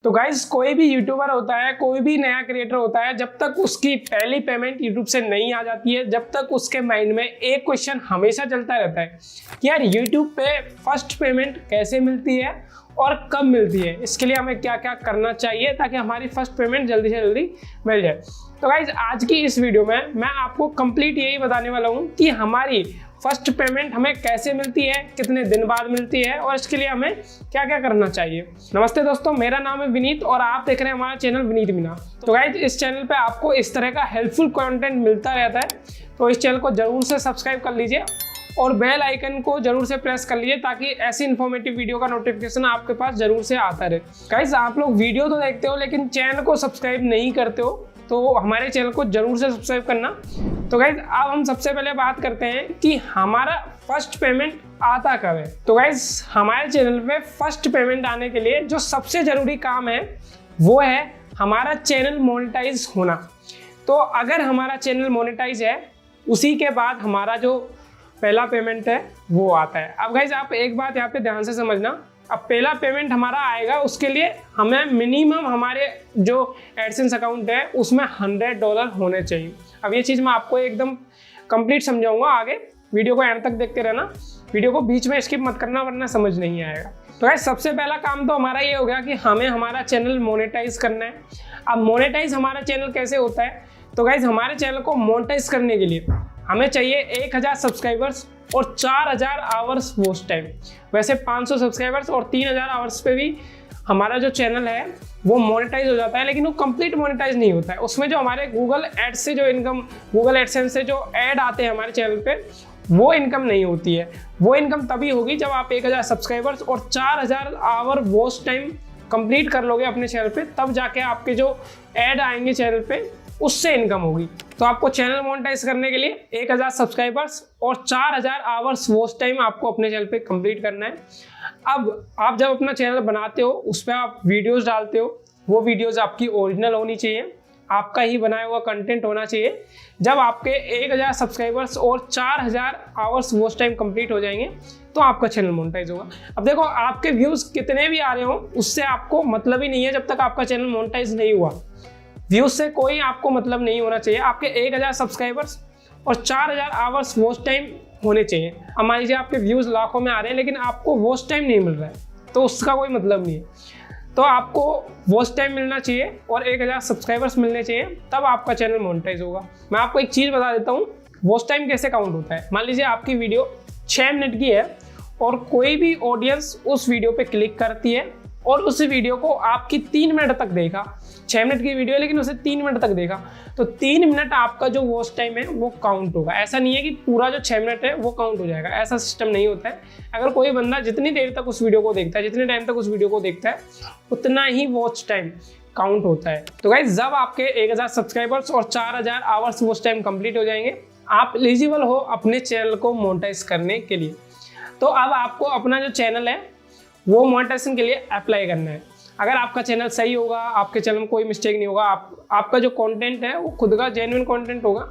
तो गाइस कोई भी यूट्यूबर होता है, कोई भी नया क्रिएटर होता है, जब तक उसकी पहली पेमेंट यूट्यूब से नहीं आ जाती है, जब तक उसके माइंड में एक क्वेश्चन हमेशा चलता रहता है कि यार यूट्यूब पे फर्स्ट पेमेंट कैसे मिलती है और कब मिलती है, इसके लिए हमें क्या क्या करना चाहिए ताकि हमारी फर्स्ट पेमेंट जल्दी से जल्दी मिल जाए। तो गाइज आज की इस वीडियो में मैं आपको कंप्लीट यही बताने वाला हूँ कि हमारी फर्स्ट पेमेंट हमें कैसे मिलती है, कितने दिन बाद मिलती है और इसके लिए हमें क्या क्या करना चाहिए। नमस्ते दोस्तों, मेरा नाम है विनीत और आप देख रहे हैं हमारा चैनल विनीत मीना। तो गाइज इस चैनल पे आपको इस तरह का हेल्पफुल कंटेंट मिलता रहता है, तो इस चैनल को जरूर से सब्सक्राइब कर लीजिए और बेल आइकन को जरूर से प्रेस कर लीजिए ताकि ऐसी इन्फॉर्मेटिव वीडियो का नोटिफिकेशन आपके पास जरूर से आता रहे। गाइज आप लोग वीडियो तो देखते हो लेकिन चैनल को सब्सक्राइब नहीं करते हो, तो हमारे चैनल को जरूर से सब्सक्राइब करना। तो गाइज अब हम सबसे पहले बात करते हैं कि हमारा फर्स्ट पेमेंट आता कब है। तो गाइज हमारे चैनल पे फर्स्ट पेमेंट आने के लिए जो सबसे ज़रूरी काम है वो है हमारा चैनल मोनेटाइज होना। तो अगर हमारा चैनल मोनेटाइज है उसी के बाद हमारा जो पहला पेमेंट है वो आता है। अब गाइज आप एक बात यहाँ पे ध्यान से समझना, अब पहला पेमेंट हमारा आएगा उसके लिए हमें मिनिमम हमारे जो एडसेंस अकाउंट है उसमें $100 होने चाहिए। अब ये चीज़ मैं आपको एकदम कंप्लीट समझाऊंगा, आगे वीडियो को एंड तक देखते रहना, वीडियो को बीच में स्किप मत करना वरना समझ नहीं आएगा। तो गाइस सबसे पहला काम तो हमारा ये हो गया कि हमें हमारा चैनल मोनेटाइज करना है। अब मोनेटाइज हमारा चैनल कैसे होता है, तो गाइस हमारे चैनल को मोनेटाइज करने के लिए हमें चाहिए 1000 सब्सक्राइबर्स और 4000 आवर्स वॉच टाइम। वैसे 500 सब्सक्राइबर्स और 3000 आवर्स पे भी हमारा जो चैनल है वो मोनेटाइज हो जाता है, लेकिन वो कंप्लीट मोनेटाइज नहीं होता है। उसमें जो हमारे गूगल एड्स से जो इनकम, गूगल एडसेंस से जो ऐड आते हैं हमारे चैनल पे, वो इनकम नहीं होती है। वो इनकम तभी होगी जब आप 1000 सब्सक्राइबर्स और 4000 आवर वॉच टाइम कंप्लीट कर लोगे अपने चैनल पे, तब जाके आपके जो ऐड आएंगे चैनल पे उससे इनकम होगी। तो आपको चैनल मोनेटाइज करने के लिए 1000 सब्सक्राइबर्स और 4000 आवर्स वॉच टाइम आपको अपने चैनल पे कंप्लीट करना है। अब आप जब अपना चैनल बनाते हो उस पर आप वीडियोस डालते हो, वो वीडियोस आपकी ओरिजिनल होनी चाहिए, आपका ही बनाया हुआ कंटेंट होना चाहिए। जब आपके 1000 सब्सक्राइबर्स और 4000 आवर्स वॉच टाइम कंप्लीट हो जाएंगे तो आपका चैनल मोनेटाइज होगा। अब देखो आपके व्यूज़ कितने भी आ रहे हो उससे आपको मतलब ही नहीं है जब तक आपका चैनल मोनेटाइज नहीं हुआ। व्यूज से कोई आपको मतलब नहीं होना चाहिए, आपके 1000 सब्सक्राइबर्स और 4000 आवर्स वॉच टाइम होने चाहिए। अब मान लीजिए आपके व्यूज़ लाखों में आ रहे हैं लेकिन आपको वॉच टाइम नहीं मिल रहा है तो उसका कोई मतलब नहीं है। तो आपको वॉच टाइम मिलना चाहिए और 1000 सब्सक्राइबर्स मिलने चाहिए, तब आपका चैनल मोनेटाइज होगा। मैं आपको एक चीज़ बता देता हूँ वॉच टाइम कैसे काउंट होता है। मान लीजिए आपकी वीडियो 6 मिनट की है और कोई भी ऑडियंस उस वीडियो पे क्लिक करती है और उस वीडियो को आपकी 3 मिनट तक देखा, 6 मिनट की वीडियो है लेकिन उसे 3 मिनट तक देखा, तो 3 मिनट आपका जो वॉच टाइम है वो काउंट होगा। ऐसा नहीं है कि पूरा जो 6 मिनट है वो काउंट हो जाएगा, ऐसा सिस्टम नहीं होता है। अगर कोई बंदा जितनी देर तक उस वीडियो को देखता है, जितने टाइम तक उस वीडियो को देखता है, उतना ही वॉच टाइम काउंट होता है। तो गाइस जब आपके 1000 सब्सक्राइबर्स और 4000 आवर्स वॉच टाइम कंप्लीट हो जाएंगे, आप एलिजिबल हो अपने चैनल को मोनेटाइज करने के लिए। तो अब आपको अपना जो चैनल है वो मोनेटाइजेशन के लिए अप्लाई करना है। अगर आपका चैनल सही होगा, आपके चैनल में कोई मिस्टेक नहीं होगा, आपका जो कंटेंट है वो खुद का जेन्युइन कंटेंट होगा,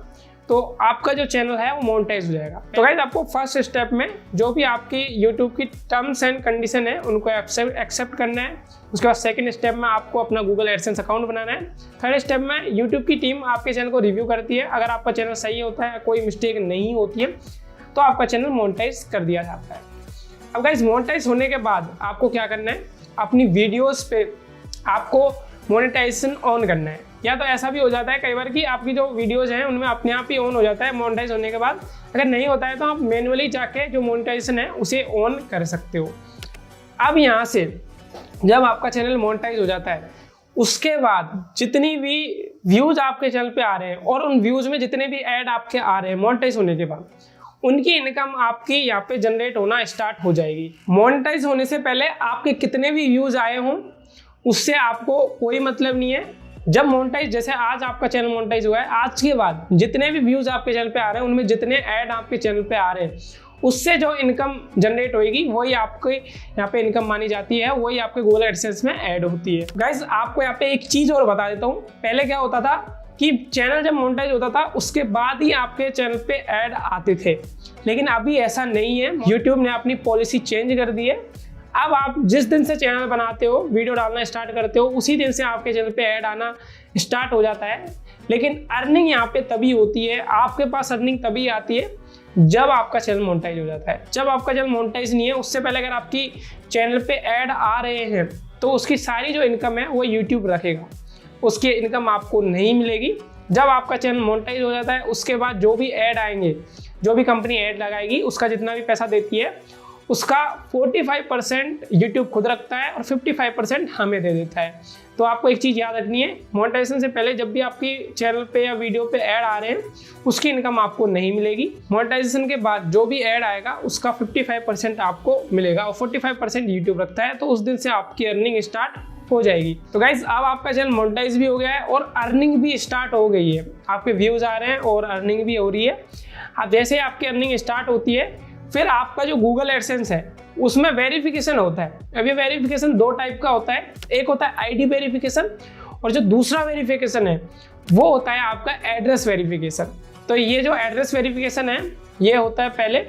तो आपका जो चैनल है वो मोनेटाइज हो जाएगा। तो गाइस आपको फर्स्ट स्टेप में जो भी आपकी यूट्यूब की टर्म्स एंड कंडीशन है उनको एक्सेप्ट करना है। उसके बाद सेकंड स्टेप में आपको अपना गूगल एडसेंस अकाउंट बनाना है। थर्ड स्टेप में यूट्यूब की टीम आपके चैनल को रिव्यू करती है। अगर आपका चैनल सही होता है, कोई मिस्टेक नहीं होती है, तो आपका चैनल मोनेटाइज कर दिया जाता है। अब गाइस मोनेटाइज होने के बाद आपको क्या करना है, अपनी वीडियोस पे आपको मोनेटाइजेशन ऑन करना है। या तो ऐसा भी हो जाता है कई बार कि आपकी जो वीडियोस हैं उनमें अपने आप ही ऑन हो जाता है मोनेटाइज होने के बाद। अगर नहीं होता है तो आप मैन्युअली जाके जो मोनेटाइजेशन है उसे ऑन कर सकते हो। अब यहाँ से जब आपका चैनल मोनेटाइज हो जाता है उसके बाद जितनी भी व्यूज़ आपके चैनल पे आ रहे हैं और उन व्यूज़ में जितने भी ऐड आपके आ रहे हैं मोनेटाइज होने के बाद, उनकी इनकम आपकी यहाँ पे जनरेट होना स्टार्ट हो जाएगी। मोनेटाइज होने से पहले आपके कितने भी व्यूज़ आए हों उससे आपको कोई मतलब नहीं है। जब मोनेटाइज, जैसे आज आपका चैनल मोनेटाइज हुआ है, आज के बाद जितने भी व्यूज़ आपके चैनल पे आ रहे हैं उनमें जितने ऐड आपके चैनल पे आ रहे हैं उससे जो इनकम जनरेट होगी वही आपके यहाँ पे इनकम मानी जाती है, वही आपके गूगल एडसेंस में ऐड होती है। गाइज आपको यहाँ पे एक चीज़ और बता देता हूँ, पहले क्या होता था कि चैनल जब मोनेटाइज होता था उसके बाद ही आपके चैनल पे ऐड आते थे, लेकिन अभी ऐसा नहीं है। यूट्यूब ने अपनी पॉलिसी चेंज कर दी है। अब आप जिस दिन से चैनल बनाते हो, वीडियो डालना स्टार्ट करते हो, उसी दिन से आपके चैनल पे ऐड आना स्टार्ट हो जाता है। लेकिन अर्निंग यहाँ पे तभी होती है, आपके पास अर्निंग तभी आती है जब आपका चैनल मोनेटाइज हो जाता है। जब आपका चैनल मोनेटाइज नहीं है, उससे पहले अगर आपकी चैनल पे ऐड आ रहे हैं तो उसकी सारी जो इनकम है वो यूट्यूब रखेगा, उसकी इनकम आपको नहीं मिलेगी। जब आपका चैनल मोनेटाइज हो जाता है उसके बाद जो भी ऐड आएंगे, जो भी कंपनी ऐड लगाएगी, उसका जितना भी पैसा देती है उसका 45% यूट्यूब खुद रखता है और 55% हमें दे देता है। तो आपको एक चीज़ याद रखनी है, मोनेटाइजेशन से पहले जब भी आपकी चैनल पे या वीडियो पे ऐड आ रहे हैं उसकी इनकम आपको नहीं मिलेगी। मोनेटाइजेशन के बाद जो भी ऐड आएगा उसका 55% आपको मिलेगा और 45% यूट्यूब रखता है। तो उस दिन से आपकी अर्निंग स्टार्ट हो जाएगी। तो गाइज अब आपका चैनल मोनेटाइज भी हो गया है और अर्निंग भी स्टार्ट हो गई है, आपके व्यूज़ आ रहे हैं और अर्निंग भी हो रही है। अब जैसे आपकी अर्निंग स्टार्ट होती है फिर आपका जो गूगल एडसेंस है उसमें वेरिफिकेशन होता है। अब ये वेरिफिकेशन दो टाइप का होता है, एक होता है आईडी वेरिफिकेशन और जो दूसरा वेरिफिकेशन है वो होता है आपका एड्रेस वेरिफिकेशन। तो ये जो एड्रेस वेरिफिकेशन है ये होता है पहले,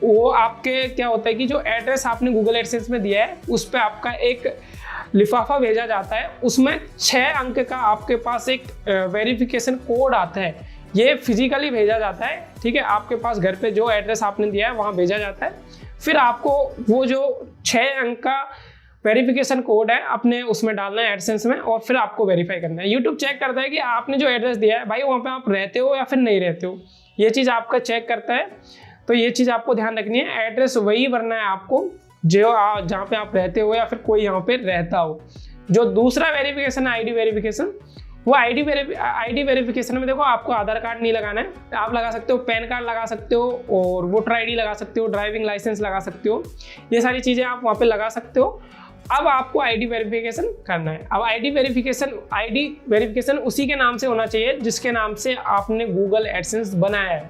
वो आपके क्या होता है कि जो एड्रेस आपने गूगल एडसेंस में दिया है उस पर आपका एक लिफाफा भेजा जाता है, उसमें 6 अंक का आपके पास एक वेरिफिकेशन कोड आता है, ये फिजिकली भेजा जाता है। ठीक है, आपके पास घर पे जो एड्रेस आपने दिया है वहाँ भेजा जाता है। फिर आपको वो जो 6 अंक का वेरिफिकेशन कोड है अपने उसमें डालना है एडसेंस में और फिर आपको वेरीफाई करना है। यूट्यूब चेक करता है कि आपने जो एड्रेस दिया है भाई वहाँ पे आप रहते हो या फिर नहीं रहते हो, ये चीज़ आपका चेक करता है। तो ये चीज़ आपको ध्यान रखनी है, एड्रेस वही भरना है आपको जो जहाँ पे आप रहते हो या फिर कोई यहाँ पे रहता हो। जो दूसरा वेरिफिकेशन है आईडी वेरिफिकेशन, वो आईडी वेरिफिकेशन में देखो आपको आधार कार्ड नहीं लगाना है, आप लगा सकते हो पैन कार्ड लगा सकते हो और वोटर आईडी लगा सकते हो, ड्राइविंग लाइसेंस लगा सकते हो, ये सारी चीज़ें आप वहाँ पे लगा सकते हो। अब आपको आईडी वेरिफिकेशन करना है। अब आईडी वेरिफिकेशन उसी के नाम से होना चाहिए जिसके नाम से आपने गूगल एडसेंस बनाया है।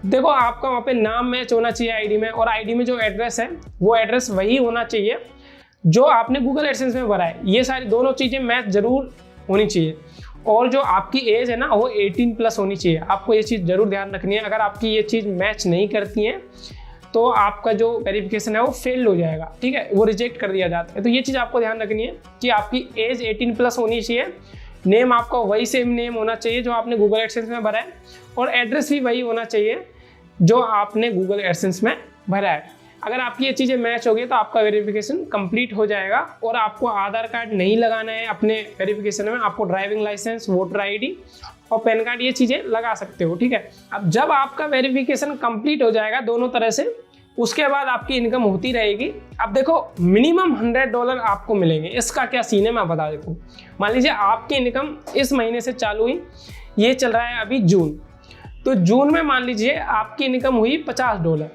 देखो आपका वहाँ पे नाम मैच होना चाहिए आईडी में, और आईडी में जो एड्रेस है वो एड्रेस वही होना चाहिए जो आपने गूगल एडसेंस में भरा है। ये सारी दोनों चीज़ें मैच जरूर होनी चाहिए। और जो आपकी एज है ना वो 18+ होनी चाहिए, आपको ये चीज़ जरूर ध्यान रखनी है। अगर आपकी ये चीज़ मैच नहीं करती है तो आपका जो वेरिफिकेशन है वो फेल हो जाएगा, ठीक है, वो रिजेक्ट कर दिया जाता है। तो ये चीज़ आपको ध्यान रखनी है कि आपकी एज 18+ होनी चाहिए, नेम आपका वही सेम नेम होना चाहिए जो आपने गूगल एडसेंस में भरा है, और एड्रेस भी वही होना चाहिए जो आपने गूगल एडसेंस में भरा है। अगर आपकी ये चीज़ें मैच हो गई तो आपका वेरिफिकेशन कंप्लीट हो जाएगा और आपको आधार कार्ड नहीं लगाना है अपने वेरिफिकेशन में, आपको ड्राइविंग लाइसेंस, वोटर आईडी और पैन कार्ड ये चीज़ें लगा सकते हो, ठीक है। अब जब आपका वेरिफिकेशन कंप्लीट हो जाएगा दोनों तरह से, उसके बाद आपकी इनकम होती रहेगी। अब देखो मिनिमम $100 आपको मिलेंगे। इसका क्या सीन है मैं बता देता हूँ। मान लीजिए आपकी इनकम इस महीने से चालू हुई, ये चल रहा है अभी जून, तो जून में मान लीजिए आपकी इनकम हुई $50।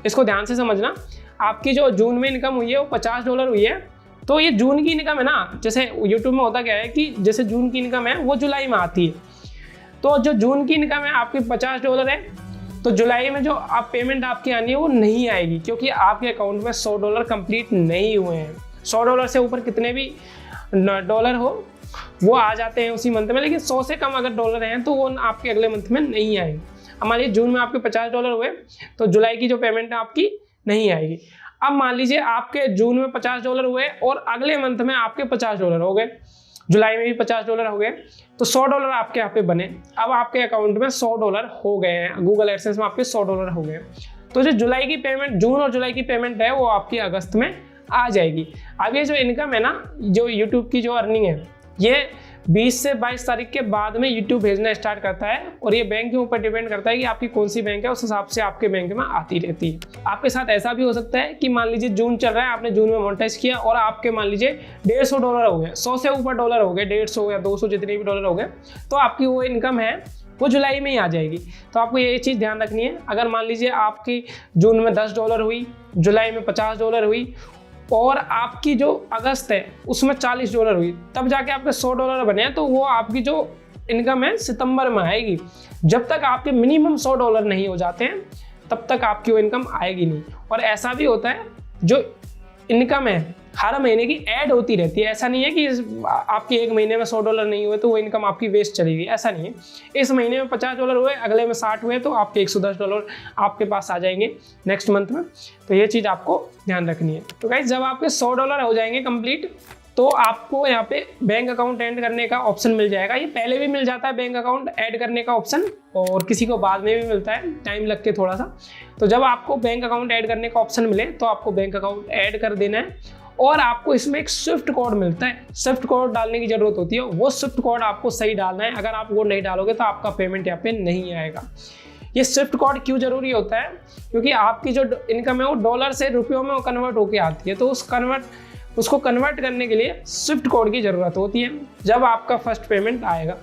इसको ध्यान से समझना, आपकी जो जून में इनकम हुई है वो $50 हुई है। तो ये जून की इनकम है ना, जैसे यूट्यूब में होता क्या है कि जैसे जून की इनकम है वो जुलाई में आती है, तो जो जून की इनकम है आपकी $50 है, तो जुलाई में जो आप पेमेंट आपकी आनी है वो नहीं आएगी, क्योंकि आपके अकाउंट में $100 कंप्लीट नहीं हुए हैं। $100 से ऊपर कितने भी डॉलर हो वो आ जाते हैं उसी मंथ में, लेकिन 100 से कम अगर डॉलर हैं तो वो आपके अगले मंथ में नहीं आएंगे। अब मान लीजिए जून में आपके $50 हुए तो जुलाई की जो पेमेंट है आपकी नहीं आएगी। अब मान लीजिए आपके जून में $50 हुए और अगले मंथ में आपके $50 हो गए, जुलाई में भी $50 हो गए, तो $100 आपके यहाँ पे बने। अब आपके अकाउंट में $100 हो गए हैं, गूगल एडसेंस में आपके $100 हो गए। तो जो जुलाई की पेमेंट, जून और जुलाई की पेमेंट है वो आपकी अगस्त में आ जाएगी। अब ये जो इनकम है ना, जो यूट्यूब की जो अर्निंग है, ये 20 से 22 तारीख के बाद में यूट्यूब भेजना स्टार्ट करता है, और ये बैंक के ऊपर डिपेंड करता है कि आपकी कौन सी बैंक है, उस हिसाब से आपके बैंक में आती रहती है। आपके साथ ऐसा भी हो सकता है कि मान लीजिए जून चल रहा है, आपने जून में मोनेटाइज किया और आपके मान लीजिए $150 हो गए, 100 से ऊपर डॉलर हो गए, 150 या 200 जितने भी डॉलर हो गए, तो आपकी वो इनकम है वो जुलाई में ही आ जाएगी। तो आपको ये चीज़ ध्यान रखनी है। अगर मान लीजिए आपकी जून में $10 हुई, जुलाई में $50 हुई, और आपकी जो अगस्त है उसमें $40 हुई, तब जाके आपके $100 बने, तो वो आपकी जो इनकम है सितंबर में आएगी। जब तक आपके मिनिमम $100 नहीं हो जाते हैं तब तक आपकी वो इनकम आएगी नहीं। और ऐसा भी होता है जो इनकम है हर महीने की ऐड होती रहती है। ऐसा नहीं है कि आपके एक महीने में $100 नहीं हुए तो वो इनकम आपकी वेस्ट चलेगी, ऐसा नहीं है। इस महीने में $50 हुए, अगले में 60 हुए तो आपके $110 आपके पास आ जाएंगे नेक्स्ट मंथ में। तो ये चीज़ आपको ध्यान रखनी है। तो गाइस जब आपके $100 हो जाएंगे कंप्लीट तो आपको यहाँ पे बैंक अकाउंट ऐड करने का ऑप्शन मिल जाएगा। ये पहले भी मिल जाता है बैंक अकाउंट ऐड करने का ऑप्शन, और किसी को बाद में भी मिलता है, टाइम लग के थोड़ा सा। तो जब आपको बैंक अकाउंट ऐड करने का ऑप्शन मिले तो आपको बैंक अकाउंट ऐड कर देना है, और आपको इसमें एक स्विफ्ट कोड मिलता है। स्विफ्ट कोड डालने की जरूरत होती है, वो स्विफ्ट कोड आपको सही डालना है। अगर आप वो नहीं डालोगे तो आपका पेमेंट यहाँ पे नहीं आएगा। ये स्विफ्ट कोड क्यों जरूरी होता है? क्योंकि आपकी जो इनकम है वो डॉलर से रुपयों में कन्वर्ट होकर आती है, तो उसको कन्वर्ट करने के लिए स्विफ्ट कोड की ज़रूरत होती है जब आपका फर्स्ट पेमेंट आएगा।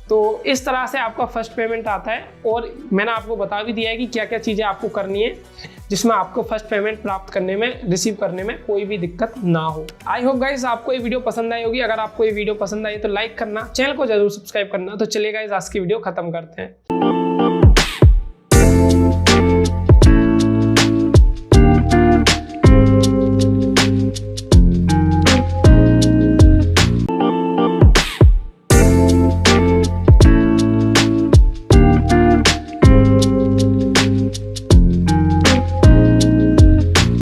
तो इस तरह से आपका फर्स्ट पेमेंट आता है, और मैंने आपको बता भी दिया है कि क्या क्या चीज़ें आपको करनी है जिसमें आपको फर्स्ट पेमेंट प्राप्त करने में, रिसीव करने में कोई भी दिक्कत ना हो। आई होप गाइस आपको ये वीडियो पसंद आई होगी। अगर आपको ये वीडियो पसंद आई तो लाइक करना, चैनल को जरूर सब्सक्राइब करना। तो चलिए गाइस आज की वीडियो खत्म करते हैं।